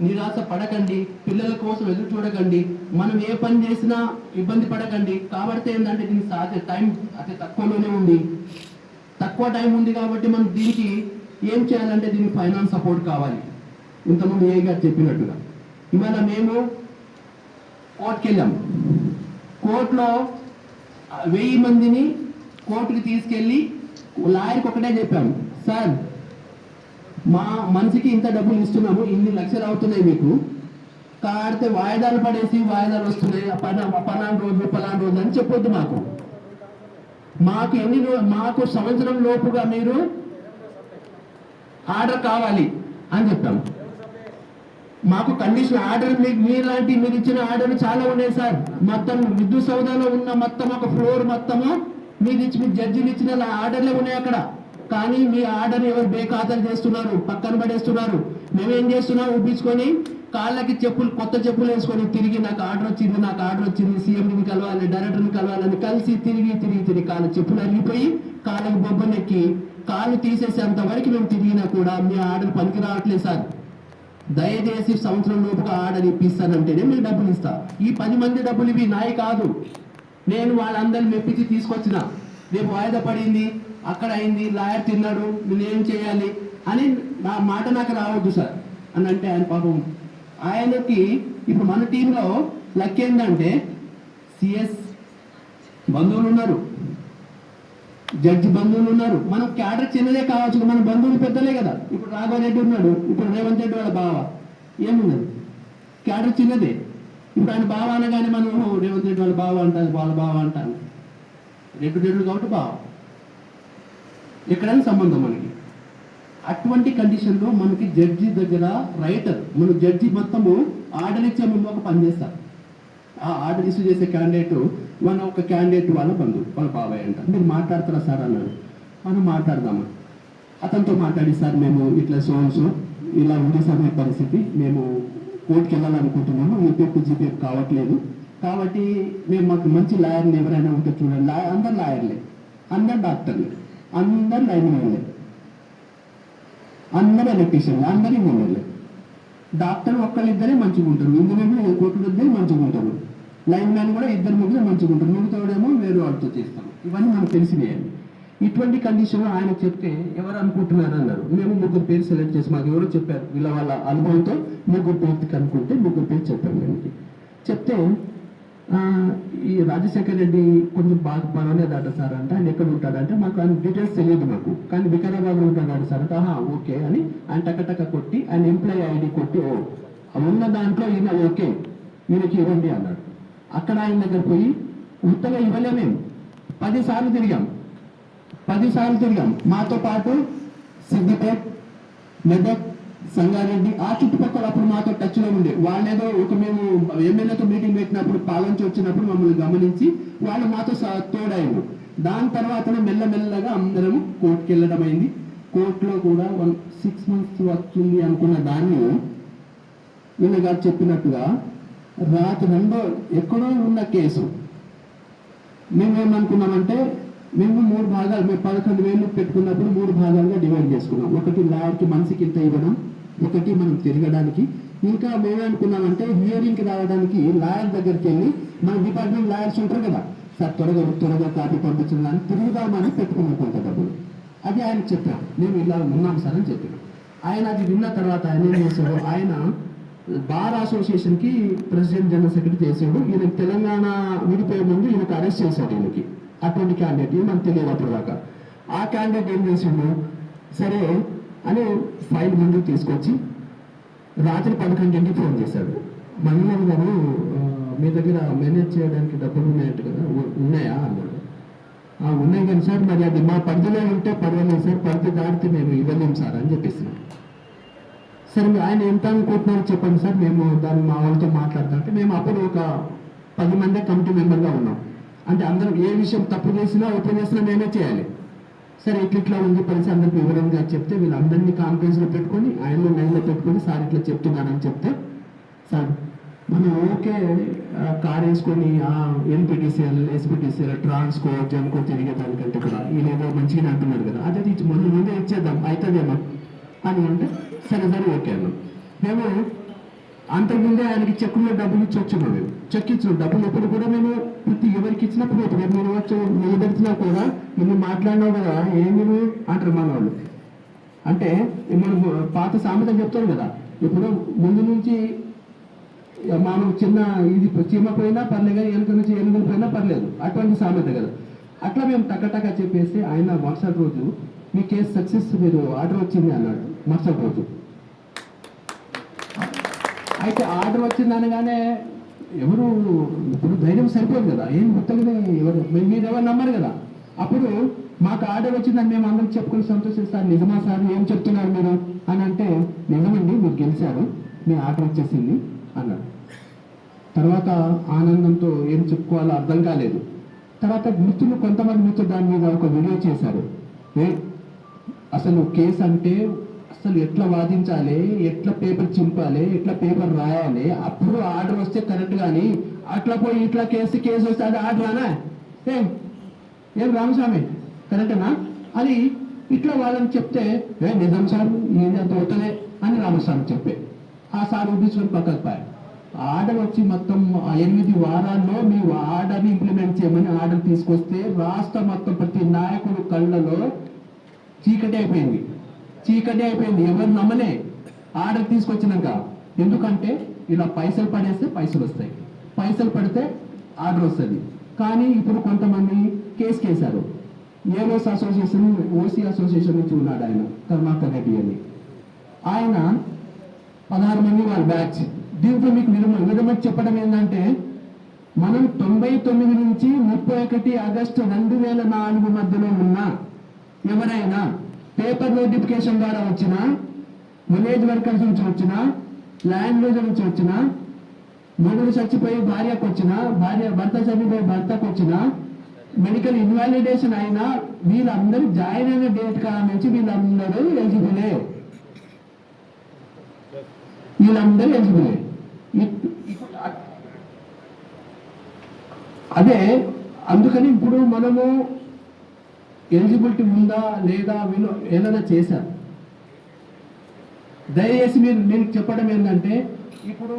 నిరాశ పడకండి, పిల్లల కోసం ఎదురు చూడకండి. మనం ఏ పని చేసినా ఇబ్బంది పడకండి. కాబట్టి ఏంటంటే దీనికి సాధ్య టైం అతి తక్కువలోనే ఉంది, తక్కువ టైం ఉంది. కాబట్టి మనం దీనికి ఏం చేయాలంటే దీనికి ఫైనాన్స్ సపోర్ట్ కావాలి. ఇంతకుముందు ఏ గారు చెప్పినట్టుగా ఇవాళ మేము కోర్టుకి వెళ్ళాం. కోర్టులో 1000 మందిని కోర్టుకి తీసుకెళ్ళి లాయర్కి ఒకటే చెప్పాము, సార్ మా మనిషికి ఇంత డబ్బులు ఇస్తున్నాము, ఇన్ని లక్షలు అవుతున్నాయి మీకు, కాడితే వాయిదాలు పడేసి వాయిదాలు వస్తున్నాయి, పలానా రోజు అని చెప్పొద్దు. మాకు సంవత్సరం లోపుగా మీరు ఆర్డర్ కావాలి అని చెప్పాము. మాకు కండిషన్ ఆర్డర్ మీలాంటి మీరు ఇచ్చిన ఆర్డర్ చాలా ఉన్నాయి సార్. మొత్తం విద్యుత్ సౌదాలో ఉన్న మొత్తం ఒక ఫ్లోర్ మొత్తము మీ జడ్జిలు ఇచ్చిన ఆర్డర్లే ఉన్నాయి అక్కడ. కానీ మీ ఆర్డర్ ఎవరు బేఖాతరు చేస్తున్నారు, పక్కన పడేస్తున్నారు. మేమేం చేస్తున్నాం, ఉప్పించుకొని కాళ్ళకి చెప్పులు, కొత్త చెప్పులు వేసుకొని తిరిగి నాకు ఆర్డర్ వచ్చింది, సీఎంని కలవాలి, డైరెక్టర్ని కలవాలని కలిసి తిరిగి కాళ్ళ చెప్పులు అరిగిపోయి కాళ్ళకి బొబ్బనెక్కి కాళ్ళు తీసేసేంత వరకు మేము తిరిగినా కూడా మీ ఆర్డర్ పనికి రావట్లేదు సార్. దయచేసి సంవత్సరం లోపుగా ఆర్డర్ ఇప్పిస్తానంటేనే మీరు డబ్బులు ఇస్తా. ఈ 10 మంది డబ్బులు ఇవి నాయి కాదు, నేను వాళ్ళందరిని మెప్పించి తీసుకొచ్చిన. రేపు వాయిదా పడింది, అక్కడ అయింది, లాయర్ తిన్నాడు, నేనేం చేయాలి అని నా మాట నాకు రావద్దు సార్ అని అంటే ఆయన పాపం ఆయనకి ఇప్పుడు మన టీంలో లక్ ఏంటంటే సిఎస్ బంధువులు ఉన్నారు, జడ్జి బంధువులు ఉన్నారు. మనం క్యాడర్ చిన్నదే కావచ్చు, మన బంధువులు పెద్దలే కదా. ఇప్పుడు రాఘవరెడ్డి ఉన్నాడు, ఇప్పుడు రేవంత్ రెడ్డి వాళ్ళ బావ, ఏమున్నది క్యాడర్ చిన్నదే. ఇప్పుడు ఆయన బావ అనగానే మనం రేవంత్ రెడ్డి వాళ్ళ బావ అంటాను, రెడ్డు కాబట్టి బావ, ఎక్కడైనా సంబంధం మనకి. అటువంటి కండిషన్లో మనకి జడ్జి దగ్గర రైటర్, మన జడ్జి మొత్తము ఆర్డర్ ఇచ్చే ముందు ఒక పని చేస్తారు. ఆ ఆర్డర్ ఇష్యూ చేసే క్యాండిడేట్ ఒక క్యాండిడేట్ వాళ్ళ బంధువు, వాళ్ళ బాబాయ్ అంట. మీరు మాట్లాడతారా సార్ అన్నాడు. మనం మాట్లాడదామా, అతనితో మాట్లాడి సార్ మేము ఇట్లా ఇలా ఉంది సార్ మీ పరిస్థితి, మేము కోర్టుకి వెళ్ళాలనుకుంటున్నాము, యూపీఎఫ్ జీపీఎఫ్ కావట్లేదు, కాబట్టి మేము మాకు మంచి లాయర్ని ఎవరైనా ఉంటే చూడండి. అందరు లాయర్లే, అందరు డాక్టర్లే, అందరు లైన్మెన్లే, అందరు ఎలక్ట్రీషియన్లు, అందరు ఇంజనీర్లే. డాక్టర్ ఒక్కళ్ళిద్దరే మంచిగా ఉంటారు, ఇంజనీర్లు కోర్టులు ఇద్దరు మంచిగా ఉంటారు, లైన్ మ్యాన్ కూడా 2-3 మంచిగా ఉంటారు, మిగతాడేమో వేరే వాళ్ళతో చేస్తాం. ఇవన్నీ మనకు తెలిసినాయండి. ఇటువంటి కండిషన్లో ఆయన చెప్తే ఎవరు అనుకుంటున్నారు అన్నారు. మేము 3 పేరు సెలెక్ట్ చేసి, మాకు ఎవరో చెప్పారు, వీళ్ళ వాళ్ళ అనుభవంతో 3 పేరు కనుక్కుంటే 3 పేరు చెప్పాము. దానికి చెప్తే ఈ రాజశేఖర్ రెడ్డి కొంచెం బాగా పర్వాలేదట సార్ అంటే, ఆయన ఎక్కడ ఉంటాడంటే మాకు ఆయన డీటెయిల్స్ తెలియదు మాకు, కానీ వికారాబాద్లో ఉంటాడు సార్ అంటే, ఓకే అని ఆయన టక్క కొట్టి ఆయన ఎంప్లాయీ ఐడి కొట్టి ఉన్న దాంట్లో ఈయన ఓకే ఈయనకి ఇవ్వండి అన్నాడు. అక్కడ ఆయన దగ్గర పోయి ఉత్తగా ఇవ్వలేమేము 10 సార్లు తిరిగాం. మాతో పాటు సిద్దిపేట్, మెదక్, సంగారెడ్డి ఆ చుట్టుపక్కల అప్పుడు మాతో టచ్లో ఉండే వాళ్ళేదో మేము ఎమ్మెల్యేతో మీటింగ్ పెట్టినప్పుడు పాలంచి వచ్చినప్పుడు మమ్మల్ని గమనించి వాళ్ళు మాతో తోడైంది. దాని తర్వాతనే మెల్లమెల్లగా అందరం కోర్టుకి వెళ్ళడం అయింది. కోర్టులో కూడా 6 months వస్తుంది అనుకున్న దాన్ని వీళ్ళ గారు చెప్పినట్టుగా రాత్రి ఎక్కడో ఉన్న కేసు మేమేమనుకున్నామంటే, మేము 3 భాగాలు, మేము 11,000 పెట్టుకున్నప్పుడు 3 భాగాలుగా డివైడ్ చేసుకున్నాం. ఒకటి లాయర్కి మనిషికి ఇంత ఇవ్వడం, ఒకటి మనం తిరగడానికి. ఇంకా మేమేమనుకున్నామంటే హియరింగ్కి రావడానికి లాయర్ దగ్గరికి వెళ్ళి, మన డిపార్ట్మెంట్ లాయర్స్ ఉంటారు కదా సార్, త్వరగా కాపీ పంపించడం తిరుగుదామని పెట్టుకున్నాం కొంత డబ్బులు. అది ఆయన చెప్పాం, మేము ఇలా ఉన్నాం సార్ అని చెప్పాను. ఆయన అది విన్న తర్వాత ఆయన ఏం చేశాడు, ఆయన బార్ అసోసియేషన్కి ప్రెసిడెంట్ జనరల్ సెక్రటరీ చేసాడు. ఈయన తెలంగాణ విడిపోయే ముందు ఈయనకు అరెస్ట్ చేశాడు. ఈయనకి అటువంటి క్యాండిడేట్ మనకు తెలియదు అప్పుడు దాకా. ఆ క్యాండిడేట్ ఏం చేసిండు, సరే అని ఫైల్ ముందుకు తీసుకొచ్చి రాత్రి 11 ఫోన్ చేశాడు. మహిళలు గారు మీ దగ్గర మేనేజ్ చేయడానికి డబ్బులు ఉన్నాయంట కదా, ఉన్నాయా అన్నాడు. ఉన్నాయి కానీ సార్, మరి అది మా పరిధిలో ఉంటే పర్వాలేదు సార్, పరిధి దాటితే మేము ఇవ్వలేము సార్ అని చెప్పేసినాం. సరే ఆయన ఎంత అనుకుంటున్నారో చెప్పండి సార్, మేము దాన్ని మా వాళ్ళతో మాట్లాడతాం అంటే, మేము అప్పుడు ఒక 10 మంది కమిటీ మెంబర్గా ఉన్నాం. అంటే అందరం ఏ విషయం తప్పు చేసినా ఓపెన్ చేసినా మేమే చేయాలి. సరే ఇట్లా ఉంది పరిస్థితి అందరికి వివరంగా చెప్తే, వీళ్ళందరినీ కాన్ఫరెన్స్లో పెట్టుకొని ఆయనలో లైన్లో పెట్టుకొని సార్ ఇట్లా చెప్తున్నానని చెప్తే, సార్ మనం ఓకే కార్ వేసుకొని ఎన్పిటిసిఎల్ ఎస్పిటిసిఎల్ ట్రాన్స్కో జన్కో తిరిగేదానికంటే కూడా ఈయన ఏదో మంచిగా అంటున్నాడు కదా, అదే ముందే ఇచ్చేద్దాం అవుతుందేమో అని అంటే, సరే ఓకే అన్నాం. మేము అంతకుముందే ఆయనకి చెక్కుల్లో డబ్బులు ఇచ్చి వచ్చున్నాం. మేము చెక్ ఇచ్చిన డబ్బులు ఎప్పుడు కూడా మేము ప్రతి ఎవరికి ఇచ్చినప్పుడు మీరు వచ్చి నిలబెట్టినా కూడా నువ్వు మాట్లాడినావు కదా ఏంది నువ్వు అంటారు మన వాళ్ళు. అంటే మనం పాత సామెత చెప్తారు కదా, ఇప్పుడు ముందు నుంచి మనం చిన్న ఇది చీమ పోయినా పర్లేదు, ఎలుక నుంచి ఎలుగులు పోయినా పర్లేదు, అటువంటి సామెత కదా. అట్లా మేము టక్కటక్క చెప్పేసి ఆయన మరుసటి రోజు మీ కేసు సక్సెస్, మీరు ఆర్డర్ వచ్చింది అన్నాడు మరుసటి రోజు. అయితే ఆర్డర్ వచ్చింది అనగానే ఎవరు ఇప్పుడు ధైర్యం సరిపోదు కదా, ఏం గుర్తగానే ఎవరు మీరు ఎవరు నమ్మరు కదా. అప్పుడు మాకు ఆర్డర్ వచ్చిందని మేము అందరికి చెప్పుకొని సంతోషిస్తారు. నిజమా సార్, ఏం చెప్తున్నారు మీరు అని అంటే, నిజమండి మీరు గెలిచారు, మీ ఆర్డర్ వచ్చేసింది అన్నాడు. తర్వాత ఆనందంతో ఏం చెప్పుకోవాలో అర్థం కాలేదు. తర్వాత మిత్రులు కొంతమంది మిత్రులు దాని మీద ఒక వీడియో చేశారు. అసలు కేసు అంటే అసలు ఎట్లా వాదించాలి, ఎట్లా పేపర్ చింపాలి, ఎట్లా పేపర్ రాయాలి, అప్పుడు ఆర్డర్ వస్తే కరెక్ట్. కానీ అట్లా పోయి ఇట్లా కేసు వస్తే అది ఆర్డర్ అనా, ఏం రామస్వామి కరెక్టేనా అది ఇట్లా వాళ్ళని చెప్తే, నిజం సార్ ఏది అంత అవుతుంది అని రామస్వామి చెప్పే ఆ సార్ ఉద్దేశం పక్కకు పోయారు. ఆర్డర్ వచ్చి మొత్తం 8 వారాల్లో మీ ఆర్డర్ని ఇంప్లిమెంట్ చేయమని ఆర్డర్ తీసుకొస్తే రాష్ట్ర మొత్తం ప్రతి నాయకుడు కళ్ళలో చీకటి అయిపోయింది. ఎవరు నమ్మలే ఆర్డర్ తీసుకొచ్చినాక. ఎందుకంటే ఇలా పైసలు పడేస్తే పైసలు వస్తాయి, పైసలు పడితే ఆర్డర్ వస్తుంది. కానీ ఇప్పుడు కొంతమంది కేసారు. ఏఓస్ అసోసియేషన్, ఓసీ అసోసియేషన్ నుంచి ఉన్నాడు ఆయన, కరుణాకర్ రెడ్డి అని. ఆయన 16 మంది వాళ్ళ బ్యాచ్. దీంట్లో మీకు విరమతి చెప్పడం ఏంటంటే, మనం 99 నుంచి 31 ఆగస్టు 2004 మధ్యలో ఉన్న ఎవరైనా పేపర్ నోటిఫికేషన్ ద్వారా వచ్చినా, విలేజ్ వర్కర్స్ నుంచి వచ్చినా, ల్యాండ్ యూజర్ నుంచి వచ్చినా, మొగుడు చచ్చిపోయి భార్యకు వచ్చినా, భర్త చనిపోయి భర్తకు వచ్చినా, మెడికల్ ఇన్వాలిడేషన్ అయినా, వీళ్ళందరూ జాయిన్ అయిన డేట్ నుంచి వీళ్ళందరూ ఎలిజిబులే. అదే అందుకని ఇప్పుడు మనము ఎలిజిబిలిటీ ఉందా లేదా వీళ్ళు ఏదైనా చేశారు. దయచేసి నేను చెప్పడం ఏంటంటే, ఇప్పుడు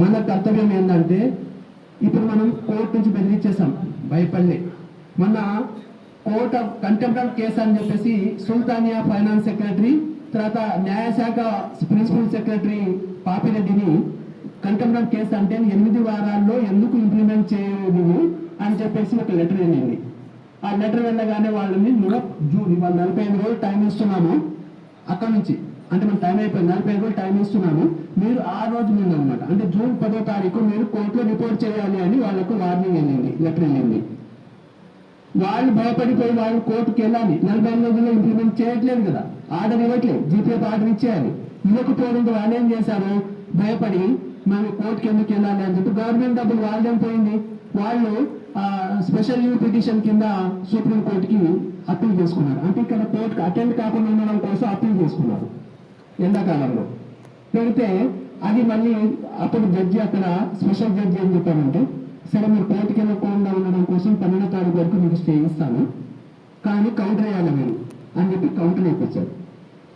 మన కర్తవ్యం ఏంటంటే, ఇప్పుడు మనం కోర్టు నుంచి బెదిరించేసాం భయపడి. మన court of contempt of case అని చెప్పేసి సుల్తానియా ఫైనాన్స్ సెక్రటరీ, తర్వాత న్యాయశాఖ ప్రిన్సిపల్ సెక్రటరీ పాపిరెడ్డిని కంటెంప్ట్ ఆఫ్ కేసు అంటే 8 వారాల్లో ఎందుకు ఇంప్లిమెంట్ చేయదు అని చెప్పేసి ఒక లెటర్ వెళ్ళింది. ఆ లెటర్ వెళ్ళగానే వాళ్ళని జూన్ 45 రోజులు టైం ఇస్తున్నాము అక్కడ నుంచి. అంటే మన టైం అయిపోయింది, 45 రోజులు టైం ఇస్తున్నాము, మీరు ఆ రోజు ముందు అనమాట, అంటే జూన్ 10వ తారీఖు మీరు కోర్టులో రిపోర్ట్ చేయాలి అని వాళ్ళకు వార్నింగ్ వెళ్ళింది, లెటర్ వెళ్ళింది. వాళ్ళు భయపడిపోయి వాళ్ళు కోర్టుకి వెళ్ళాలి. 45 రోజుల్లో ఇంప్లిమెంట్ చేయట్లేదు కదా, ఆర్డర్ ఇవ్వట్లేదు, జీపీఎఫ్ ఆర్డర్ ఇచ్చేయాలి. ఇవ్వకపోవడంతో వాళ్ళు ఏం చేశారు, భయపడి మేము కోర్టుకి ఎందుకు వెళ్ళాలి అని చెప్పి గవర్నమెంట్ డబ్బులు వాళ్ళేం పోయింది, వాళ్ళు స్పెషల్ లీవ్ పిటిషన్ కింద సుప్రీం కోర్టుకి అప్పీల్ చేసుకున్నారు. అంటే ఇక్కడ కోర్టుకి అటెండ్ కాకుండా ఉండడం కోసం అప్పీల్ చేసుకున్నారు ఎండాకాలంలో. పెడితే అది మళ్ళీ అప్పుడు జడ్జి, అక్కడ స్పెషల్ జడ్జి ఏం చెప్పారంటే, సరే మీరు కోర్టుకి వెళ్ళకుండా ఉండడం కోసం 12వ తారీఖు వరకు మీకు స్టే ఇస్తాను, కానీ కౌంటర్ వేయాలి మీరు అని చెప్పి కౌంటర్ వేయించారు.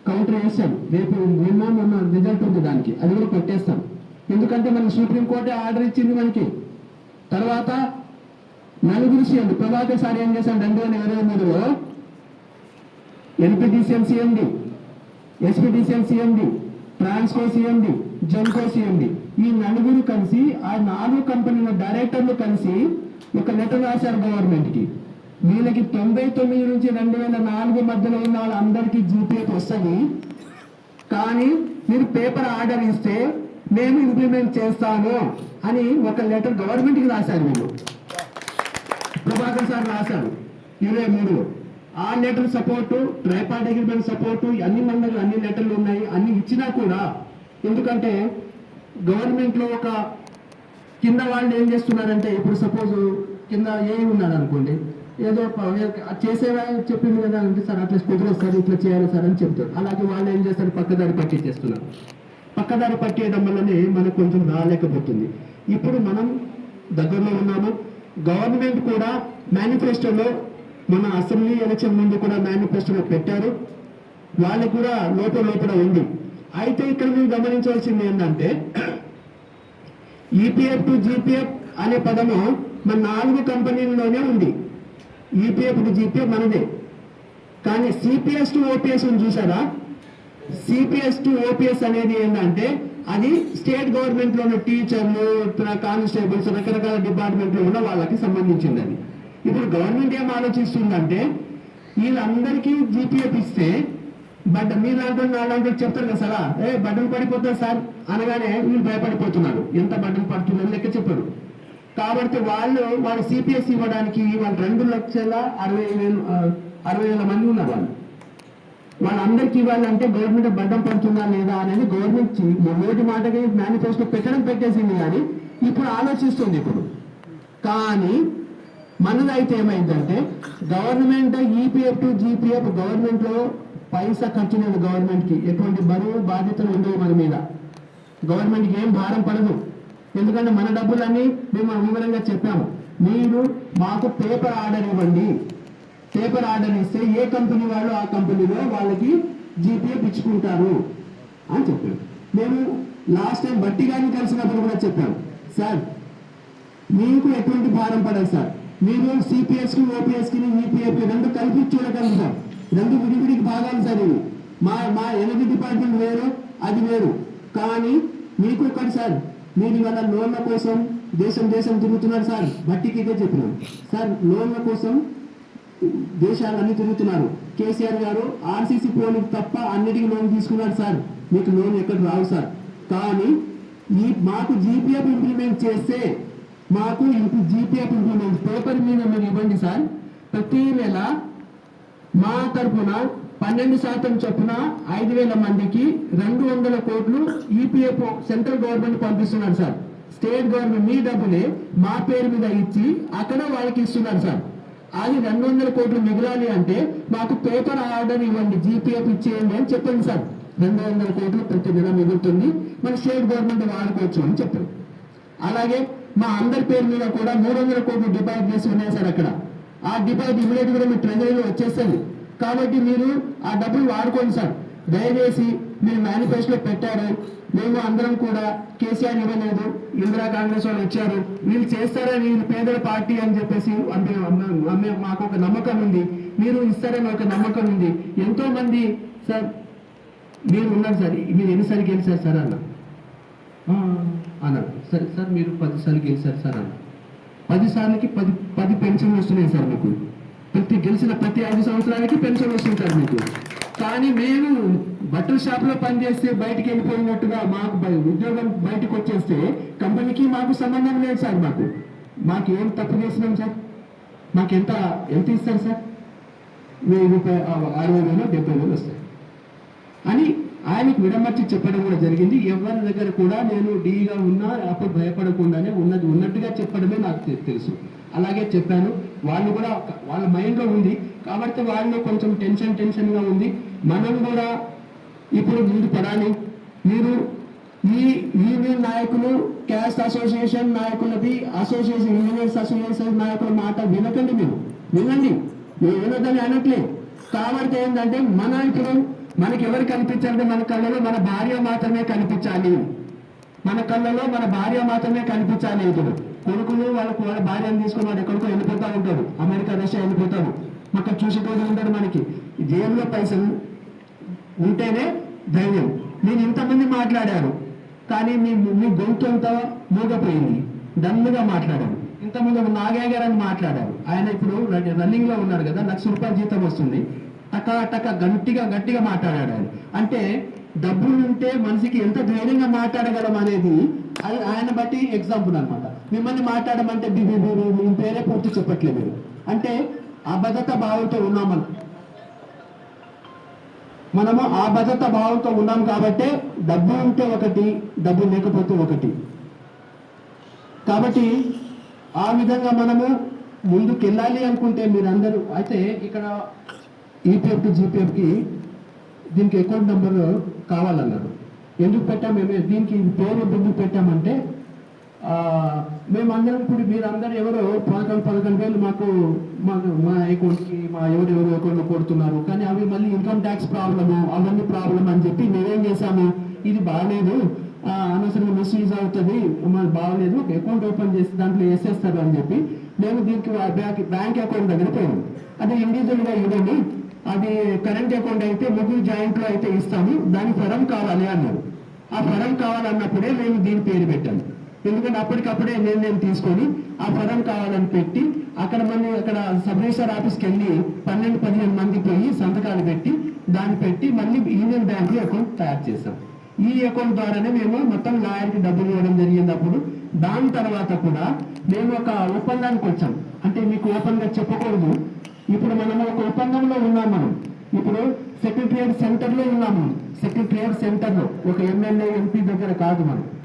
కౌంటర్ వేసాడు. రేపు మొన్న రిజల్ట్ ఉంది దానికి, అది కూడా కొట్టేస్తాం. ఎందుకంటే మనం సుప్రీంకోర్టే ఆర్డర్ ఇచ్చింది మనకి. తర్వాత నలుగురు సీఎం ప్రభాకర్ సార్ ఏం చేశాడు 2023లో NPTCL CMD, SPTCL CMD, Transco CMD, Genco CMD, ఈ నలుగురు కలిసి ఆ 4 కంపెనీల డైరెక్టర్లు కలిసి ఒక లెటర్ రాశారు గవర్నమెంట్కి. వీళ్ళకి 99 నుంచి 2004 మధ్యలో ఉన్న వాళ్ళందరికీ జీపీఎఫ్ వస్తుంది, కానీ మీరు పేపర్ ఆర్డర్ ఇస్తే మేము ఇంప్లిమెంట్ చేస్తాము అని ఒక లెటర్ గవర్నమెంట్కి రాశారు. వీళ్ళు ప్రభాకర్ సార్ రాశారు 23లో. ఆ లెటర్ సపోర్టు, ట్రైపార్ట్ అగ్రిమెంట్ సపోర్టు, అన్ని లెటర్లు ఉన్నాయి. అన్ని ఇచ్చినా కూడా, ఎందుకంటే గవర్నమెంట్లో ఒక కింద వాళ్ళు ఏం చేస్తున్నారంటే, ఇప్పుడు సపోజ్ కింద ఉన్నాడు అనుకోండి, ఏదో చేసేవా చెప్పింది కదా అంటే, సార్ అట్లా కుదరదు సార్, ఇట్లా చేయాలి సార్ అని చెప్తారు. అలాగే వాళ్ళు ఏం చేస్తారు, పక్కదారి పట్టించేస్తున్నారు. పక్కదారి పట్టేయడం వల్లనే మనకు కొంచెం రాలేకపోతుంది. ఇప్పుడు మనం దగ్గరలో ఉన్నాము. గవర్నమెంట్ కూడా మేనిఫెస్టోలో, మన అసెంబ్లీ ఎలక్షన్ ముందు కూడా మేనిఫెస్టోలో పెట్టారు. వాళ్ళకి కూడా లోపల ఉంది. అయితే ఇక్కడ మీరు గమనించవలసింది ఏంటంటే, ఈపీఎఫ్ టు జీపీఎఫ్ అనే పదము మన 4 కంపెనీల్లోనే ఉంది. ఈపీఎఫ్ టు జీపీఎఫ్ మనదే. కానీ సిపిఎస్ టు ఓపీఎస్ చూసారా? సిపిఎస్ టు ఓపీఎస్ అనేది ఏంటంటే, అది స్టేట్ గవర్నమెంట్ లో ఉన్న టీచర్లు, కానిస్టేబుల్స్, రకరకాల డిపార్ట్మెంట్ లో ఉన్న వాళ్ళకి సంబంధించింది. అది ఇప్పుడు గవర్నమెంట్ ఏం ఆలోచిస్తుందంటే, వీళ్ళందరికీ జీపీఎఫ్ ఇస్తే మీరు నాలుగు చెప్తారు కదా సార్, బడ్డలు పడిపోతారు సార్ అనగానే వీళ్ళు భయపడిపోతున్నారు. ఎంత బడ్డలు పడుతుందని లెక్క చెప్పారు. కాబట్టి వాళ్ళు సిపిఎస్ ఇవ్వడానికి వాళ్ళు 2,60,000 మంది ఉన్నారు. వాళ్ళందరికీ ఇవ్వాలంటే గవర్నమెంట్ బడ్డం పడుతుందా లేదా అనేది గవర్నమెంట్ మొదటి మాటకి మేనిఫెస్టో పెట్టేసింది, కానీ ఇప్పుడు ఆలోచిస్తుంది. కానీ మనదైతే ఏమైందంటే, గవర్నమెంట్ ఈపీఎఫ్ టు జీపీఎఫ్ గవర్నమెంట్లో పైసా ఖర్చు లేదు. గవర్నమెంట్కి ఎటువంటి బరువు బాధ్యతలు ఉండవు మన మీద. గవర్నమెంట్కి ఏం భారం పడదు. ఎందుకంటే మన డబ్బులన్నీ మేము వివరంగా చెప్పాము. మీరు మాకు పేపర్ ఆర్డర్ ఇవ్వండి. పేపర్ ఆర్డర్ ఇస్తే ఏ కంపెనీ వాళ్ళు ఆ కంపెనీలో వాళ్ళకి జీపీఎఫ్ ఇచ్చుకుంటారు అని చెప్పాము. మేము లాస్ట్ టైం బట్టి గారిని కలిసినప్పుడు కూడా చెప్పాము, సార్ మీకు ఎటువంటి భారం పడదు సార్, మీరు సిపిఎస్కి, ఓపీఎస్కి, ఈపీఎఫ్కి 2 కలిపి చూడగలుగుతాం. 2 విడివిడికి భాగాలు సార్ ఇవి. మా ఎనర్జీ డిపార్ట్మెంట్ వేరు, అది వేరు. కానీ మీకు ఒకటి సార్, మీరు ఇవాళ లోన్ల కోసం దేశం తిరుగుతున్నారు సార్. బట్టికి ఇదే చెప్పినాం సార్, లోన్ల కోసం దేశాలన్నీ తిరుగుతున్నారు. కేసీఆర్ గారు ఆర్సీసీ పోలికి తప్ప అన్నిటికీ లోన్ తీసుకున్నారు సార్. మీకు లోన్ ఎక్కడ రావు సార్. కానీ మాకు జీపీఎఫ్ ఇంప్లిమెంట్ చేస్తే, మాకు జీపీఎఫ్ ఇంప్లిమెంట్ పేపర్ మీద మీరు ఇవ్వండి సార్. ప్రతి నెల మా తరఫున 12% చొప్పున 5,000 మందికి 200 కోట్లు ఈపీఎఫ్ సెంట్రల్ గవర్నమెంట్ పంపిస్తున్నారు సార్. స్టేట్ గవర్నమెంట్ మీ డబ్బులే మా పేరు మీద ఇచ్చి అక్కడ వాళ్ళకి ఇస్తున్నారు సార్. అది 200 కోట్లు మిగలాలి అంటే మాకు పేపర్ ఆర్డర్ ఇవ్వండి, జీపీఎఫ్ ఇచ్చేయండి అని చెప్పండి సార్. 200 కోట్లు ప్రతి నెల మిగులుతుంది, మన స్టేట్ గవర్నమెంట్ వాడుకోవచ్చు అని చెప్పారు. అలాగే మా అందరి పేరు మీద కూడా 300 కోట్లు డిపాజిట్ చేసి ఉన్నాయి సార్. అక్కడ ఆ డిపాజిట్ ఇమీడియట్ కూడా మీ ట్రెజరీలో వచ్చేస్తుంది. కాబట్టి మీరు ఆ డబ్బులు వాడుకోండి సార్. దయచేసి మీరు మేనిఫెస్టోలో పెట్టారు, మేము అందరం కూడా కేసీఆర్ ఇవ్వలేదు, ఇందిరా కాంగ్రెస్ వాళ్ళు ఇచ్చారు, వీళ్ళు చేస్తారని, వీళ్ళు పేదల పార్టీ అని చెప్పేసి మాకు ఒక నమ్మకం ఉంది, మీరు ఇస్తారని ఒక నమ్మకం ఉంది. ఎంతో మంది సార్ మీరు ఉన్నారు సార్, మీరు ఎన్నిసార్లు గెలిచారు సార్ అన్నారు. సరే సార్ మీరు 10 సార్లు గెలిచారు సార్ అన్న. 10 సార్లకి 10 పెన్షన్లు వస్తున్నాయి సార్ మీకు. గెలిచిన ప్రతి 5 సంవత్సరాలకి పెన్షన్ వస్తుంటారు మీకు. కానీ మేము బట్టల షాప్లో పనిచేస్తే బయటికి వెళ్ళిపోయినట్టుగా మాకు ఉద్యోగం బయటకు వచ్చేస్తే కంపెనీకి మాకు సంబంధం లేదు సార్. మాకు ఏం తప్పు చేసినాం సార్? మాకు ఎంత ఇస్తారు సార్? 1000 రూపాయలు, 60,000, 70,000 వస్తాయి అని ఆయనకు విడమర్చి చెప్పడం కూడా జరిగింది. ఎవరి దగ్గర కూడా నేను డీగా ఉన్నా అప్పుడు భయపడకుండానే ఉన్నట్టుగా చెప్పడమే నాకు తెలుసు. అలాగే చెప్పాను. వాళ్ళు కూడా వాళ్ళ మైండ్లో ఉంది కాబట్టి వాళ్ళు కొంచెం టెన్షన్గా ఉంది. మనం కూడా ఇప్పుడు ముందు పడాలి. మీరు ఈ యూనియన్ నాయకులు, క్యాస్ట్ అసోసియేషన్ నాయకులది, అసోసియేషన్ ఇంజనీర్స్ అసోసియేషన్ నాయకుల మాట వినకండి. మీరు వినండి, మీరు వినొద్దని అనట్లేదు. కాబట్టి ఏంటంటే ఇప్పుడు మనకి ఎవరు కనిపించాలంటే మన కళ్ళలో మన భార్య మాత్రమే కనిపించాలి. మన కళ్ళలో మన భార్య మాత్రమే కనిపించాలి. ఇప్పుడు కొడుకులు వాళ్ళ భార్యను తీసుకుని వాడు ఎక్కడికో వెళ్ళిపోతూ ఉంటారు, అమెరికా, రష్యా వెళ్ళిపోతారు, మాకు చూసేటోడు ఉంటాడు మనకి. జేబులో పైసలు ఉంటేనే ధైర్యం. నేను ఇంతమంది మాట్లాడాను, కానీ మీ గొంతు అంతా మూగపోయింది, డల్లుగా మాట్లాడారు. ఇంతమంది నాగయ్య గారు అని మాట్లాడారు. ఆయన ఇప్పుడు రన్నింగ్ లో ఉన్నాడు కదా, ₹1,00,000 జీతం వస్తుంది, టక గట్టిగా మాట్లాడాడు ఆయన. అంటే డబ్బులు ఉంటే మనిషికి ఎంత ధైర్యంగా మాట్లాడగలం అనేది అది ఆయన బట్టి ఎగ్జాంపుల్ అనమాట. మిమ్మల్ని మాట్లాడమంటే మీ పేరే పూర్తి చెప్పట్లేదు మీరు. అంటే అభద్రత భావంతో మనము ఆ భద్రత భావంతో ఉన్నాం కాబట్టే డబ్బు ఉంటే ఒకటి, డబ్బు లేకపోతే ఒకటి. కాబట్టి ఆ విధంగా మనము ముందుకు వెళ్ళాలి అనుకుంటే మీరందరూ అయితే ఇక్కడ ఈపీఎఫ్ జీపీఎఫ్కి దీనికి అకౌంట్ నెంబర్ కావాలన్నారు. ఎందుకు పెట్టాము దీనికి పేరు ఎందుకు పెట్టామంటే మేమందరం ఇప్పుడు మీరందరూ ఎవరో 11,000 మాకు మా అకౌంట్కి ఎవరెవరు అకౌంట్లో కొడుతున్నారు, కానీ అవి మళ్ళీ ఇన్కమ్ ట్యాక్స్ ప్రాబ్లము అవన్నీ ప్రాబ్లం అని చెప్పి మేమేం చేశాము, ఇది బాగాలేదు, అనవసరంగా మిస్యూజ్ అవుతుంది, మాకు బాగలేదు, ఒక అకౌంట్ ఓపెన్ చేసి దాంట్లో వేసేస్తారు అని చెప్పి మేము దీనికి బ్యాంక్ అకౌంట్ దగ్గర పోయాము. అది ఇండివిజువల్గా ఇవ్వండి, అది కరెంట్ అకౌంట్ అయితే ముగ్గురు జాయింట్లో అయితే ఇస్తాము, దానికి ఫరం కావాలి అన్నారు. ఆ ఫరం కావాలన్నప్పుడే మేము దీని పేరు పెట్టాము. ఎందుకంటే అప్పటికప్పుడే నేను తీసుకొని ఆ ఫరం కావాలని పెట్టి అక్కడ సబ్ రిజిస్టర్ ఆఫీస్కి వెళ్ళి 12-15 మంది పోయి సంతకాలు పెట్టి దాన్ని పెట్టి మళ్ళీ యూనియన్ బ్యాంక్ అకౌంట్ తయారు చేసాం. ఈ అకౌంట్ ద్వారానే మేము మొత్తం లాయర్కి డబ్బులు ఇవ్వడం జరిగింది. అప్పుడు దాని తర్వాత కూడా మేము ఒక ఒప్పందానికి వచ్చాం. అంటే మీకు ఓపెన్ గా చెప్పకూడదు, ఇప్పుడు మనము ఒక ఒప్పందంలో ఉన్నాం. మనం ఇప్పుడు సెక్రటరియట్ సెంటర్లో ఉన్నాము. సెక్రటరియట్ సెంటర్లో ఒక ఎమ్మెల్యే ఎంపీ దగ్గర కాదు మనం.